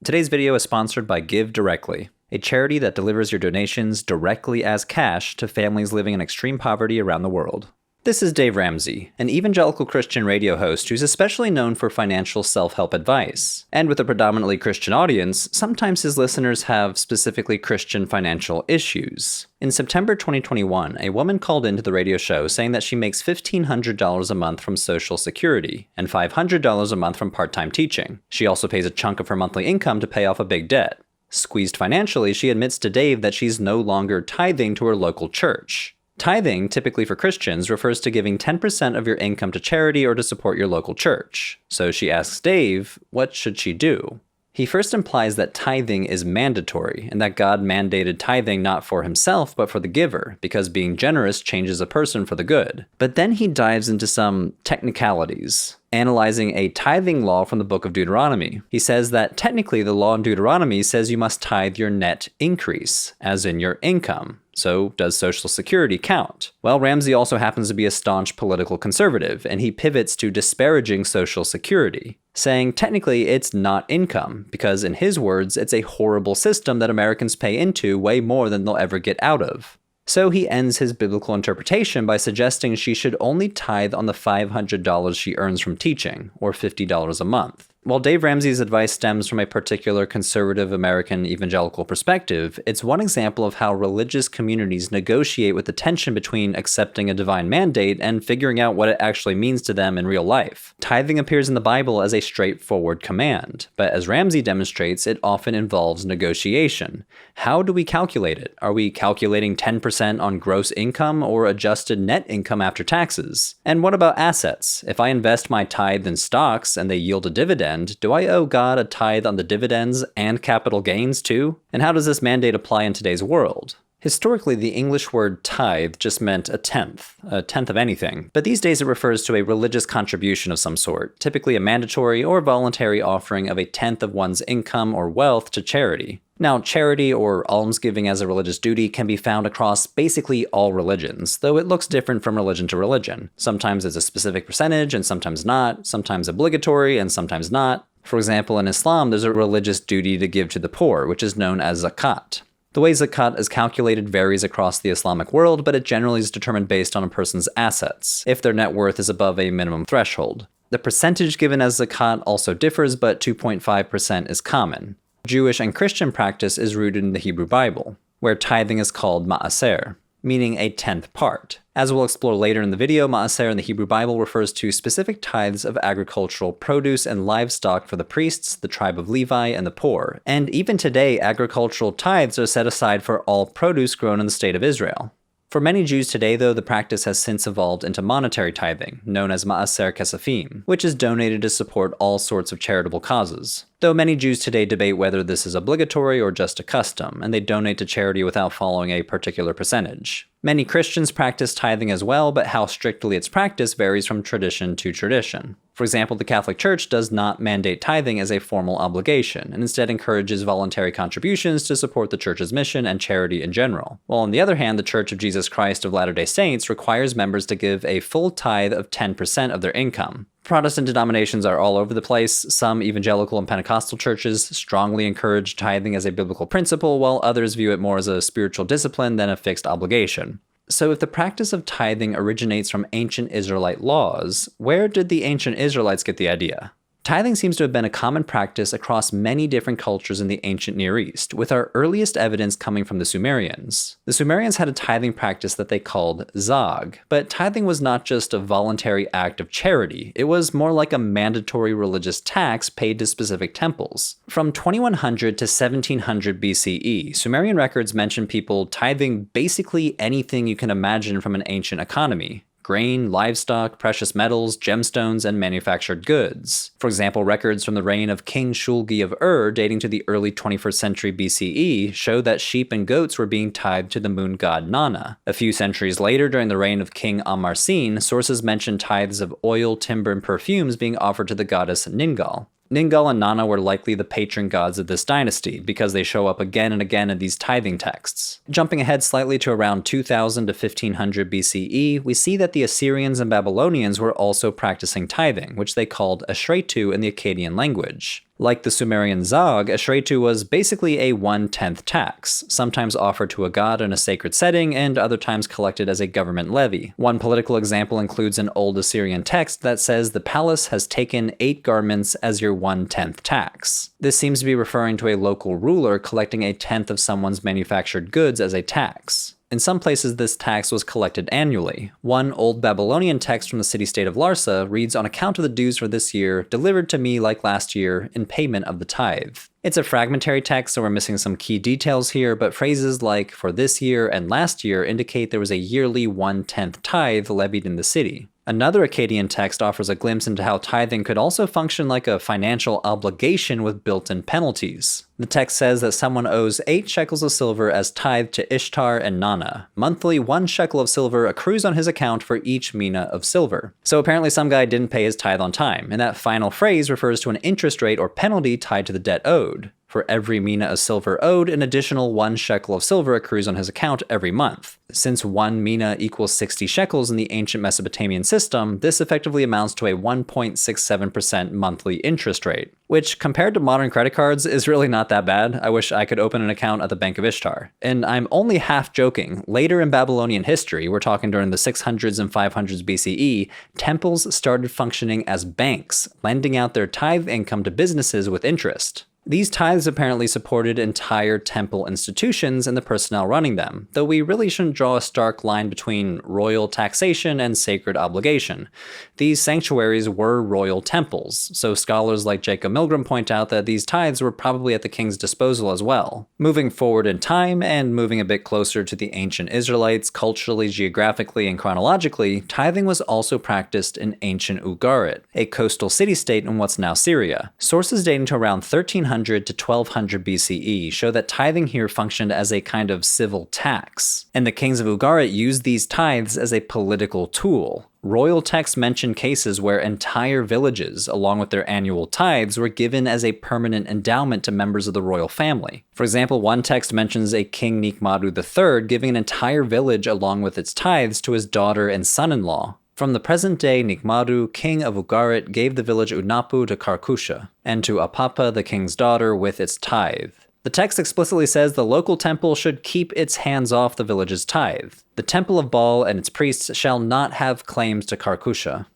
Today's video is sponsored by GiveDirectly, a charity that delivers your donations directly as cash to families living in extreme poverty around the world. This is Dave Ramsey, an evangelical Christian radio host who's especially known for financial self-help advice. And with a predominantly Christian audience, sometimes his listeners have specifically Christian financial issues. In September 2021, a woman called into the radio show saying that she makes $1,500 a month from Social Security and $500 a month from part-time teaching. She also pays a chunk of her monthly income to pay off a big debt. Squeezed financially, she admits to Dave that she's no longer tithing to her local church. Tithing, typically for Christians, refers to giving 10% of your income to charity or to support your local church. So she asks Dave, what should she do? He first implies that tithing is mandatory, and that God mandated tithing not for himself, but for the giver, because being generous changes a person for the good. But then he dives into some technicalities, analyzing a tithing law from the book of Deuteronomy. He says that technically the law in Deuteronomy says you must tithe your net increase, as in your income. So does Social Security count? Well, Ramsey also happens to be a staunch political conservative, and he pivots to disparaging Social Security, saying technically it's not income, because in his words, it's a horrible system that Americans pay into way more than they'll ever get out of. So he ends his biblical interpretation by suggesting she should only tithe on the $500 she earns from teaching, or $50 a month. While Dave Ramsey's advice stems from a particular conservative American evangelical perspective, it's one example of how religious communities negotiate with the tension between accepting a divine mandate and figuring out what it actually means to them in real life. Tithing appears in the Bible as a straightforward command, but as Ramsey demonstrates, it often involves negotiation. How do we calculate it? Are we calculating 10% on gross income or adjusted net income after taxes? And what about assets? If I invest my tithe in stocks and they yield a dividend, do I owe God a tithe on the dividends and capital gains too? And how does this mandate apply in today's world? Historically, the English word tithe just meant a tenth of anything. But these days it refers to a religious contribution of some sort, typically a mandatory or voluntary offering of a tenth of one's income or wealth to charity. Now, charity or almsgiving as a religious duty can be found across basically all religions, though it looks different from religion to religion. Sometimes it's a specific percentage and sometimes not, sometimes obligatory and sometimes not. For example, in Islam, there's a religious duty to give to the poor, which is known as zakat. The way zakat is calculated varies across the Islamic world, but it generally is determined based on a person's assets, if their net worth is above a minimum threshold. The percentage given as zakat also differs, but 2.5% is common. Jewish and Christian practice is rooted in the Hebrew Bible, where tithing is called ma'aser, meaning a tenth part. As we'll explore later in the video, ma'aser in the Hebrew Bible refers to specific tithes of agricultural produce and livestock for the priests, the tribe of Levi, and the poor. And even today, agricultural tithes are set aside for all produce grown in the state of Israel. For many Jews today, though, the practice has since evolved into monetary tithing, known as ma'aser kesafim, which is donated to support all sorts of charitable causes. Though many Jews today debate whether this is obligatory or just a custom, and they donate to charity without following a particular percentage. Many Christians practice tithing as well, but how strictly it's practiced varies from tradition to tradition. For example, the Catholic Church does not mandate tithing as a formal obligation, and instead encourages voluntary contributions to support the Church's mission and charity in general. While on the other hand, the Church of Jesus Christ of Latter-day Saints requires members to give a full tithe of 10% of their income. Protestant denominations are all over the place. Some evangelical and Pentecostal churches strongly encourage tithing as a biblical principle, while others view it more as a spiritual discipline than a fixed obligation. So if the practice of tithing originates from ancient Israelite laws, where did the ancient Israelites get the idea? Tithing seems to have been a common practice across many different cultures in the ancient Near East, with our earliest evidence coming from the Sumerians. The Sumerians had a tithing practice that they called zog, but tithing was not just a voluntary act of charity, it was more like a mandatory religious tax paid to specific temples. From 2100 to 1700 BCE, Sumerian records mention people tithing basically anything you can imagine from an ancient economy. Grain, livestock, precious metals, gemstones, and manufactured goods. For example, records from the reign of King Shulgi of Ur dating to the early 21st century BCE show that sheep and goats were being tithed to the moon god Nana. A few centuries later, during the reign of King Amarsin, sources mention tithes of oil, timber, and perfumes being offered to the goddess Ningal. Ningal and Nana were likely the patron gods of this dynasty, because they show up again and again in these tithing texts. Jumping ahead slightly to around 2000 to 1500 BCE, we see that the Assyrians and Babylonians were also practicing tithing, which they called ashretu in the Akkadian language. Like the Sumerian Zog, a shretu was basically a 1/10 tax, sometimes offered to a god in a sacred setting and other times collected as a government levy. One political example includes an old Assyrian text that says the palace has taken 8 garments as your 1/10 tax. This seems to be referring to a local ruler collecting a tenth of someone's manufactured goods as a tax. In some places, this tax was collected annually. One old Babylonian text from the city-state of Larsa reads, "On account of the dues for this year, delivered to me like last year, in payment of the tithe." It's a fragmentary text, so we're missing some key details here, but phrases like "for this year" and "last year" indicate there was a yearly 1/10 tithe levied in the city. Another Akkadian text offers a glimpse into how tithing could also function like a financial obligation with built-in penalties. The text says that someone owes 8 shekels of silver as tithe to Ishtar and Nana. Monthly, 1 shekel of silver accrues on his account for each mina of silver. So apparently some guy didn't pay his tithe on time, and that final phrase refers to an interest rate or penalty tied to the debt owed. For every mina of silver owed, an additional 1 shekel of silver accrues on his account every month. Since 1 mina equals 60 shekels in the ancient Mesopotamian system, this effectively amounts to a 1.67% monthly interest rate, which compared to modern credit cards is really not that bad. I wish I could open an account at the Bank of Ishtar. And I'm only half joking. Later in Babylonian history, we're talking during the 600s and 500s BCE, temples started functioning as banks, lending out their tithe income to businesses with interest. These tithes apparently supported entire temple institutions and the personnel running them, though we really shouldn't draw a stark line between royal taxation and sacred obligation. These sanctuaries were royal temples, so scholars like Jacob Milgram point out that these tithes were probably at the king's disposal as well. Moving forward in time, and moving a bit closer to the ancient Israelites culturally, geographically, and chronologically, tithing was also practiced in ancient Ugarit, a coastal city-state in what's now Syria. Sources dating to around 1300 to 1200 BCE show that tithing here functioned as a kind of civil tax, and the kings of Ugarit used these tithes as a political tool. Royal texts mention cases where entire villages, along with their annual tithes, were given as a permanent endowment to members of the royal family. For example, one text mentions a King Nikmadu III giving an entire village along with its tithes to his daughter and son-in-law. From the present day, Nikmadu, king of Ugarit, gave the village Unapu to Karkusha, and to Apapa, the king's daughter, with its tithe. The text explicitly says the local temple should keep its hands off the village's tithe. The temple of Baal and its priests shall not have claims to Karkusha.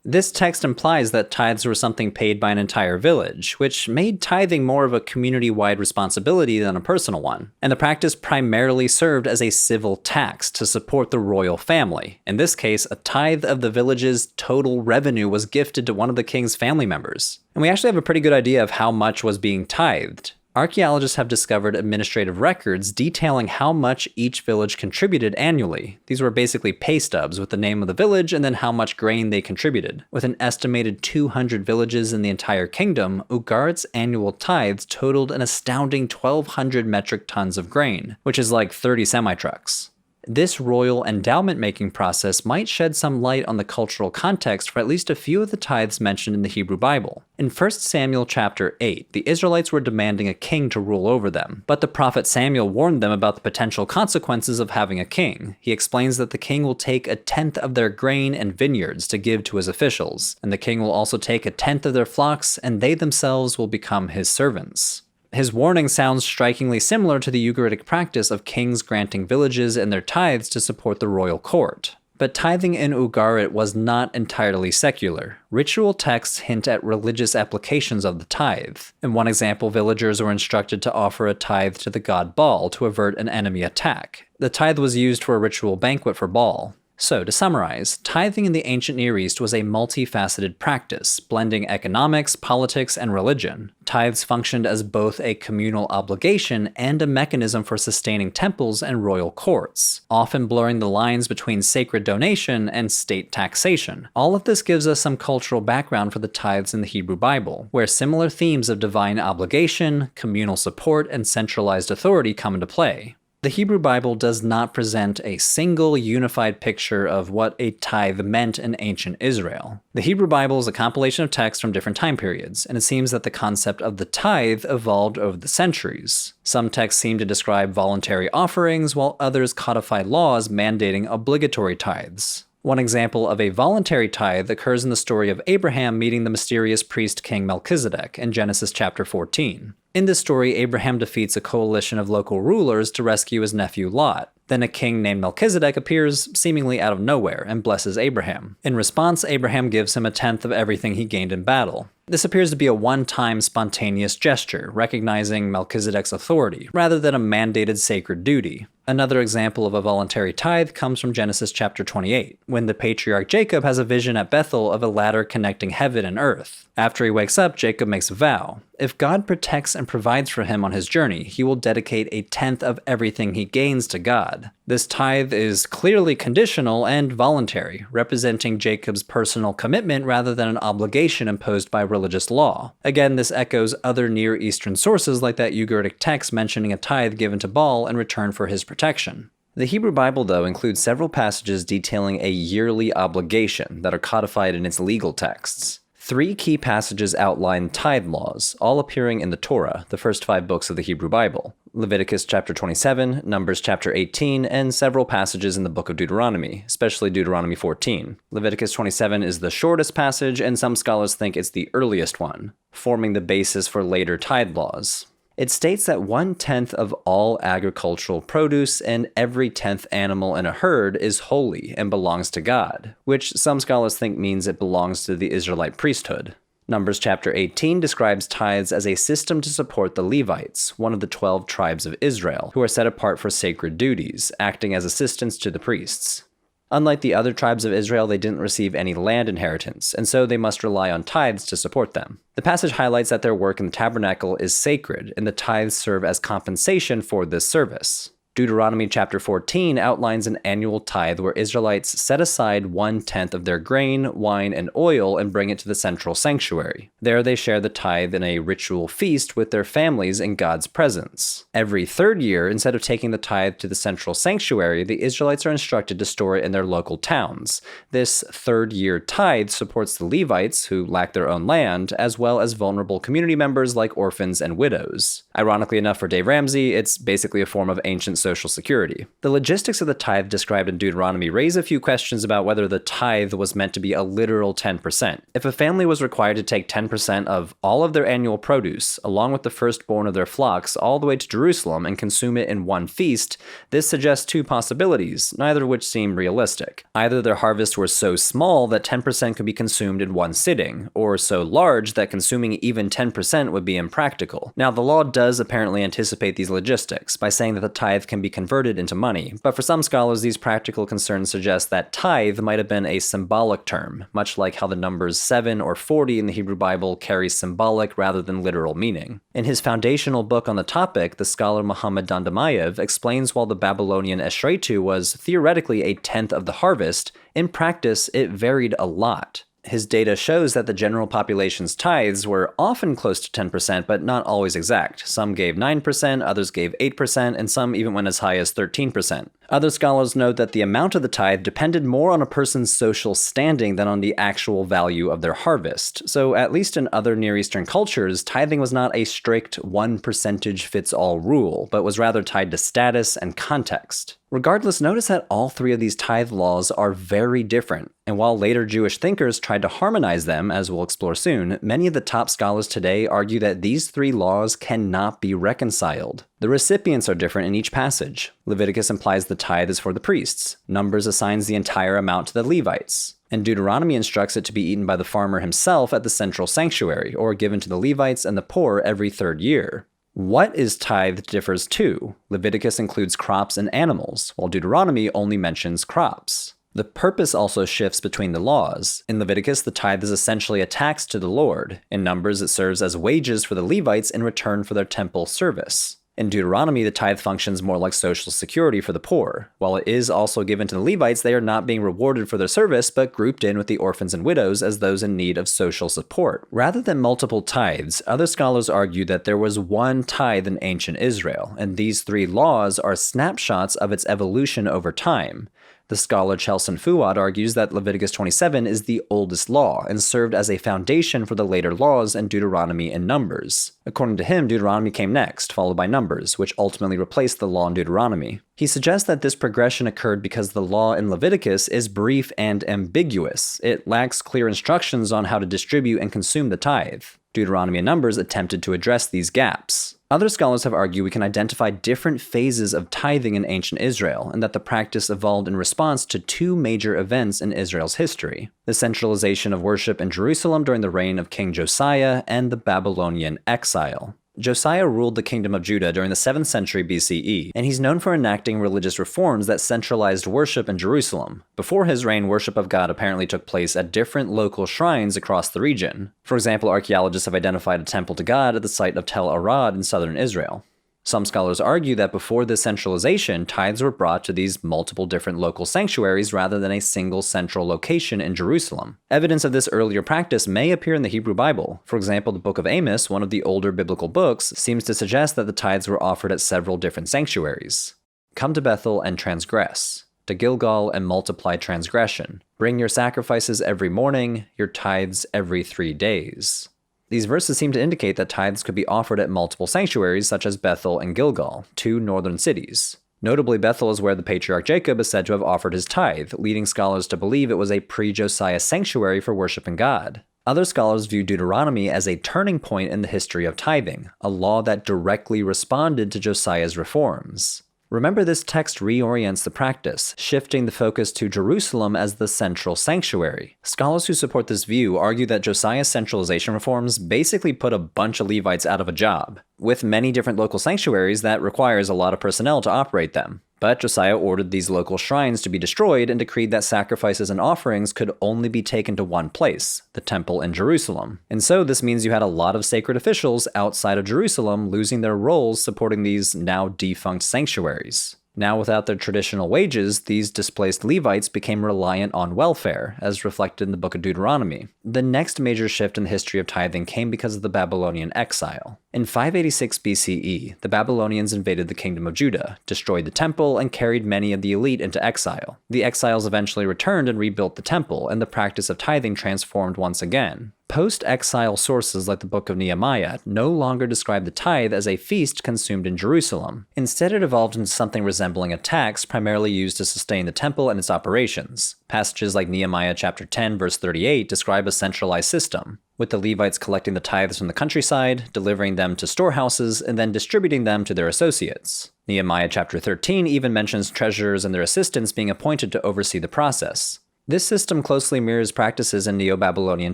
This text implies that tithes were something paid by an entire village, which made tithing more of a community-wide responsibility than a personal one, and the practice primarily served as a civil tax to support the royal family. In this case, a tithe of the village's total revenue was gifted to one of the king's family members. And we actually have a pretty good idea of how much was being tithed. Archaeologists have discovered administrative records detailing how much each village contributed annually. These were basically pay stubs with the name of the village and then how much grain they contributed. With an estimated 200 villages in the entire kingdom, Ugarit's annual tithes totaled an astounding 1,200 metric tons of grain, which is like 30 semi-trucks. This royal endowment-making process might shed some light on the cultural context for at least a few of the tithes mentioned in the Hebrew Bible. In 1 Samuel chapter 8, the Israelites were demanding a king to rule over them, but the prophet Samuel warned them about the potential consequences of having a king. He explains that the king will take a tenth of their grain and vineyards to give to his officials, and the king will also take a tenth of their flocks, and they themselves will become his servants. His warning sounds strikingly similar to the Ugaritic practice of kings granting villages and their tithes to support the royal court. But tithing in Ugarit was not entirely secular. Ritual texts hint at religious applications of the tithe. In one example, villagers were instructed to offer a tithe to the god Baal to avert an enemy attack. The tithe was used for a ritual banquet for Baal. So, to summarize, tithing in the ancient Near East was a multifaceted practice, blending economics, politics, and religion. Tithes functioned as both a communal obligation and a mechanism for sustaining temples and royal courts, often blurring the lines between sacred donation and state taxation. All of this gives us some cultural background for the tithes in the Hebrew Bible, where similar themes of divine obligation, communal support, and centralized authority come into play. The Hebrew Bible does not present a single unified picture of what a tithe meant in ancient Israel. The Hebrew Bible is a compilation of texts from different time periods, and it seems that the concept of the tithe evolved over the centuries. Some texts seem to describe voluntary offerings, while others codify laws mandating obligatory tithes. One example of a voluntary tithe occurs in the story of Abraham meeting the mysterious priest king Melchizedek in Genesis chapter 14. In this story, Abraham defeats a coalition of local rulers to rescue his nephew Lot. Then a king named Melchizedek appears seemingly out of nowhere and blesses Abraham. In response, Abraham gives him a tenth of everything he gained in battle. This appears to be a one-time spontaneous gesture, recognizing Melchizedek's authority, rather than a mandated sacred duty. Another example of a voluntary tithe comes from Genesis chapter 28, when the patriarch Jacob has a vision at Bethel of a ladder connecting heaven and earth. After he wakes up, Jacob makes a vow. If God protects and provides for him on his journey, he will dedicate a tenth of everything he gains to God. This tithe is clearly conditional and voluntary, representing Jacob's personal commitment rather than an obligation imposed by religious law. Again, this echoes other Near Eastern sources like that Ugaritic text mentioning a tithe given to Baal in return for his protection. The Hebrew Bible, though, includes several passages detailing a yearly obligation that are codified in its legal texts. 3 key passages outline tithe laws, all appearing in the Torah, the first 5 books of the Hebrew Bible: Leviticus chapter 27, Numbers chapter 18, and several passages in the book of Deuteronomy, especially Deuteronomy 14. Leviticus 27 is the shortest passage, and some scholars think it's the earliest one, forming the basis for later tithe laws. It states that 1/10 of all agricultural produce and every 10th animal in a herd is holy and belongs to God, which some scholars think means it belongs to the Israelite priesthood. Numbers chapter 18 describes tithes as a system to support the Levites, one of the 12 tribes of Israel, who are set apart for sacred duties, acting as assistants to the priests. Unlike the other tribes of Israel, they didn't receive any land inheritance, and so they must rely on tithes to support them. The passage highlights that their work in the tabernacle is sacred, and the tithes serve as compensation for this service. Deuteronomy chapter 14 outlines an annual tithe where Israelites set aside 1/10 of their grain, wine, and oil and bring it to the central sanctuary. There they share the tithe in a ritual feast with their families in God's presence. Every 3rd year, instead of taking the tithe to the central sanctuary, the Israelites are instructed to store it in their local towns. This 3rd year tithe supports the Levites, who lack their own land, as well as vulnerable community members like orphans and widows. Ironically enough for Dave Ramsey, it's basically a form of ancient social security. The logistics of the tithe described in Deuteronomy raise a few questions about whether the tithe was meant to be a literal 10%. If a family was required to take 10% of all of their annual produce, along with the firstborn of their flocks, all the way to Jerusalem and consume it in one feast, this suggests 2 possibilities, neither of which seem realistic. Either their harvests were so small that 10% could be consumed in one sitting, or so large that consuming even 10% would be impractical. Now, the law does apparently anticipate these logistics by saying that the tithe can be converted into money, but for some scholars, these practical concerns suggest that tithe might have been a symbolic term, much like how the numbers 7 or 40 in the Hebrew Bible carry symbolic rather than literal meaning. In his foundational book on the topic, the scholar Muhammad Dandamayev explains while the Babylonian Eshratu was theoretically a 10th of the harvest, in practice it varied a lot. His data shows that the general population's tithes were often close to 10%, but not always exact. Some gave 9%, others gave 8%, and some even went as high as 13%. Other scholars note that the amount of the tithe depended more on a person's social standing than on the actual value of their harvest. So at least in other Near Eastern cultures, tithing was not a strict 1% rule, but was rather tied to status and context. Regardless, notice that all 3 of these tithe laws are very different, and while later Jewish thinkers tried to harmonize them, as we'll explore soon, many of the top scholars today argue that these 3 laws cannot be reconciled. The recipients are different in each passage. Leviticus implies the tithe is for the priests. Numbers assigns the entire amount to the Levites. And Deuteronomy instructs it to be eaten by the farmer himself at the central sanctuary, or given to the Levites and the poor every 3rd year. What is tithe differs too. Leviticus includes crops and animals, while Deuteronomy only mentions crops. The purpose also shifts between the laws. In Leviticus, the tithe is essentially a tax to the Lord. In Numbers, it serves as wages for the Levites in return for their temple service. In Deuteronomy, the tithe functions more like social security for the poor. While it is also given to the Levites, they are not being rewarded for their service, but grouped in with the orphans and widows as those in need of social support. Rather than multiple tithes, other scholars argue that there was one tithe in ancient Israel, and these 3 laws are snapshots of its evolution over time. The scholar Chelson Fuad argues that Leviticus 27 is the oldest law and served as a foundation for the later laws in Deuteronomy and Numbers. According to him, Deuteronomy came next, followed by Numbers, which ultimately replaced the law in Deuteronomy. He suggests that this progression occurred because the law in Leviticus is brief and ambiguous. It lacks clear instructions on how to distribute and consume the tithe. Deuteronomy and Numbers attempted to address these gaps. Other scholars have argued we can identify different phases of tithing in ancient Israel, and that the practice evolved in response to two major events in Israel's history: the centralization of worship in Jerusalem during the reign of King Josiah and the Babylonian exile. Josiah ruled the kingdom of Judah during the 7th century BCE, and he's known for enacting religious reforms that centralized worship in Jerusalem. Before his reign, worship of God apparently took place at different local shrines across the region. For example, archaeologists have identified a temple to God at the site of Tel Arad in southern Israel. Some scholars argue that before this centralization, tithes were brought to these multiple different local sanctuaries rather than a single central location in Jerusalem. Evidence of this earlier practice may appear in the Hebrew Bible. For example, the Book of Amos, one of the older biblical books, seems to suggest that the tithes were offered at several different sanctuaries. Come to Bethel and transgress. To Gilgal and multiply transgression. Bring your sacrifices every morning, your tithes every 3 days. These verses seem to indicate that tithes could be offered at multiple sanctuaries such as Bethel and Gilgal, two northern cities. Notably, Bethel is where the patriarch Jacob is said to have offered his tithe, leading scholars to believe it was a pre-Josiah sanctuary for worshiping God. Other scholars view Deuteronomy as a turning point in the history of tithing, a law that directly responded to Josiah's reforms. Remember, this text reorients the practice, shifting the focus to Jerusalem as the central sanctuary. Scholars who support this view argue that Josiah's centralization reforms basically put a bunch of Levites out of a job. With many different local sanctuaries, that requires a lot of personnel to operate them. But Josiah ordered these local shrines to be destroyed and decreed that sacrifices and offerings could only be taken to one place, the temple in Jerusalem. And so this means you had a lot of sacred officials outside of Jerusalem losing their roles supporting these now defunct sanctuaries. Now, without their traditional wages, these displaced Levites became reliant on welfare, as reflected in the book of Deuteronomy. The next major shift in the history of tithing came because of the Babylonian exile. In 586 BCE, the Babylonians invaded the kingdom of Judah, destroyed the temple, and carried many of the elite into exile. The exiles eventually returned and rebuilt the temple, and the practice of tithing transformed once again. Post-exile sources like the Book of Nehemiah no longer describe the tithe as a feast consumed in Jerusalem. Instead, it evolved into something resembling a tax primarily used to sustain the temple and its operations. Passages like Nehemiah chapter 10 verse 38 describe a centralized system, with the Levites collecting the tithes from the countryside, delivering them to storehouses, and then distributing them to their associates. Nehemiah chapter 13 even mentions treasurers and their assistants being appointed to oversee the process. This system closely mirrors practices in Neo-Babylonian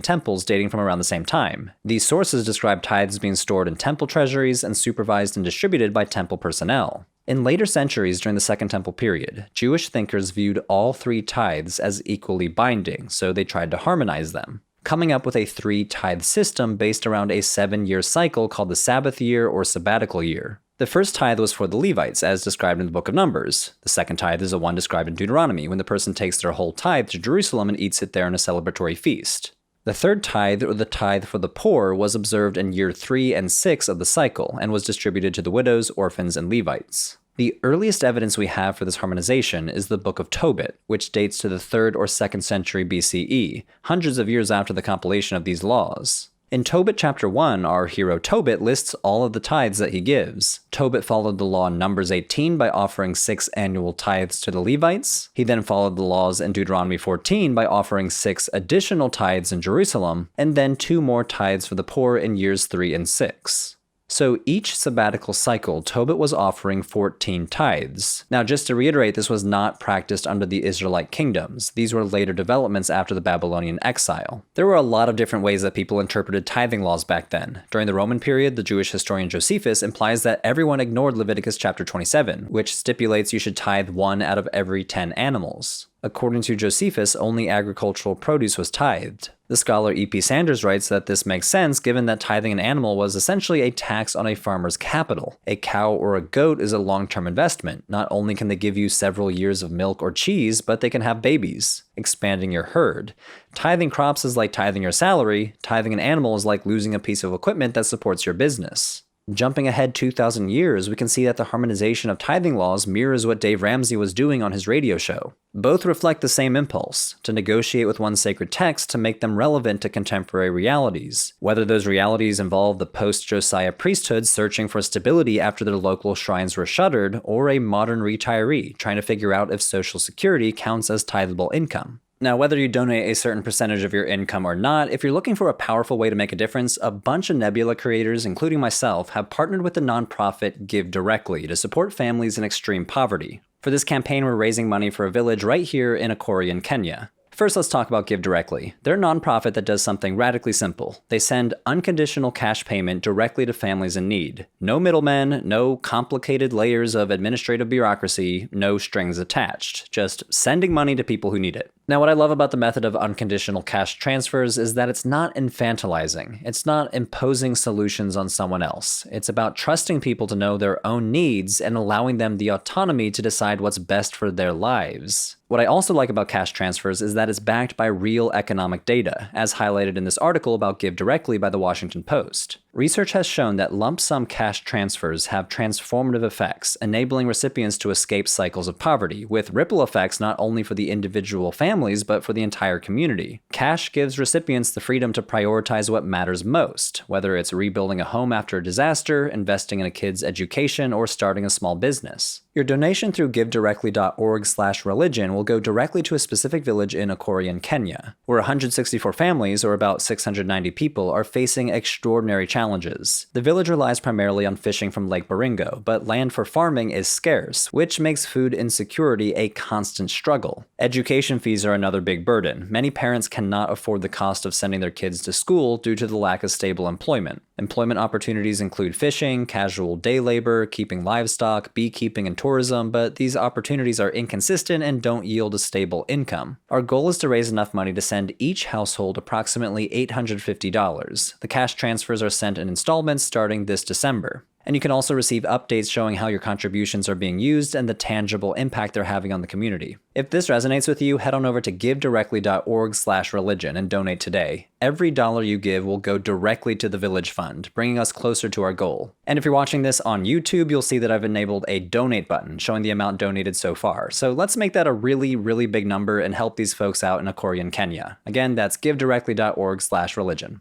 temples dating from around the same time. These sources describe tithes being stored in temple treasuries and supervised and distributed by temple personnel. In later centuries during the Second Temple period, Jewish thinkers viewed all three tithes as equally binding, so they tried to harmonize them, coming up with a 3-tithe system based around a 7-year cycle called the Sabbath year or sabbatical year. The first tithe was for the Levites, as described in the book of Numbers. The second tithe is the one described in Deuteronomy, when the person takes their whole tithe to Jerusalem and eats it there in a celebratory feast. The third tithe, or the tithe for the poor, was observed in year 3 and 6 of the cycle, and was distributed to the widows, orphans, and Levites. The earliest evidence we have for this harmonization is the Book of Tobit, which dates to the 3rd or 2nd century BCE, hundreds of years after the compilation of these laws. In Tobit chapter 1, our hero Tobit lists all of the tithes that he gives. Tobit followed the law in Numbers 18 by offering 6 annual tithes to the Levites. He then followed the laws in Deuteronomy 14 by offering 6 additional tithes in Jerusalem, and then 2 more tithes for the poor in years 3 and 6. So each sabbatical cycle, Tobit was offering 14 tithes. Now, just to reiterate, this was not practiced under the Israelite kingdoms. These were later developments after the Babylonian exile. There were a lot of different ways that people interpreted tithing laws back then. During the Roman period, the Jewish historian Josephus implies that everyone ignored Leviticus chapter 27, which stipulates you should tithe 1 out of every 10 animals. According to Josephus, only agricultural produce was tithed. The scholar E.P. Sanders writes that this makes sense given that tithing an animal was essentially a tax on a farmer's capital. A cow or a goat is a long-term investment. Not only can they give you several years of milk or cheese, but they can have babies, expanding your herd. Tithing crops is like tithing your salary. Tithing an animal is like losing a piece of equipment that supports your business. Jumping ahead 2,000 years, we can see that the harmonization of tithing laws mirrors what Dave Ramsey was doing on his radio show. Both reflect the same impulse, to negotiate with one's sacred texts to make them relevant to contemporary realities, whether those realities involve the post-Josiah priesthood searching for stability after their local shrines were shuttered, or a modern retiree trying to figure out if Social Security counts as tithable income. Now, whether you donate a certain percentage of your income or not, if you're looking for a powerful way to make a difference, a bunch of Nebula creators, including myself, have partnered with the nonprofit GiveDirectly to support families in extreme poverty. For this campaign, we're raising money for a village right here in Akori in Kenya. First, let's talk about GiveDirectly. They're a nonprofit that does something radically simple. They send unconditional cash payment directly to families in need. No middlemen, no complicated layers of administrative bureaucracy, no strings attached. Just sending money to people who need it. Now, what I love about the method of unconditional cash transfers is that it's not infantilizing. It's not imposing solutions on someone else. It's about trusting people to know their own needs and allowing them the autonomy to decide what's best for their lives. What I also like about cash transfers is that it's backed by real economic data, as highlighted in this article about GiveDirectly by the Washington Post. Research has shown that lump sum cash transfers have transformative effects, enabling recipients to escape cycles of poverty, with ripple effects not only for the individual families, but for the entire community. Cash gives recipients the freedom to prioritize what matters most, whether it's rebuilding a home after a disaster, investing in a kid's education, or starting a small business. Your donation through GiveDirectly.org/religion will go directly to a specific village in Akori in Kenya, where 164 families, or about 690 people, are facing extraordinary challenges. The village relies primarily on fishing from Lake Baringo, but land for farming is scarce, which makes food insecurity a constant struggle. Education fees are another big burden. Many parents cannot afford the cost of sending their kids to school due to the lack of stable employment. Employment opportunities include fishing, casual day labor, keeping livestock, beekeeping, and tourism, but these opportunities are inconsistent and don't yield a stable income. Our goal is to raise enough money to send each household approximately $850. The cash transfers are sent in installments starting this December. And you can also receive updates showing how your contributions are being used and the tangible impact they're having on the community. If this resonates with you, head on over to GiveDirectly.org/religion and donate today. Every dollar you give will go directly to the Village Fund, bringing us closer to our goal. And if you're watching this on YouTube, you'll see that I've enabled a donate button showing the amount donated so far. So let's make that a really, really big number and help these folks out in Akori in Kenya. Again, that's GiveDirectly.org/religion.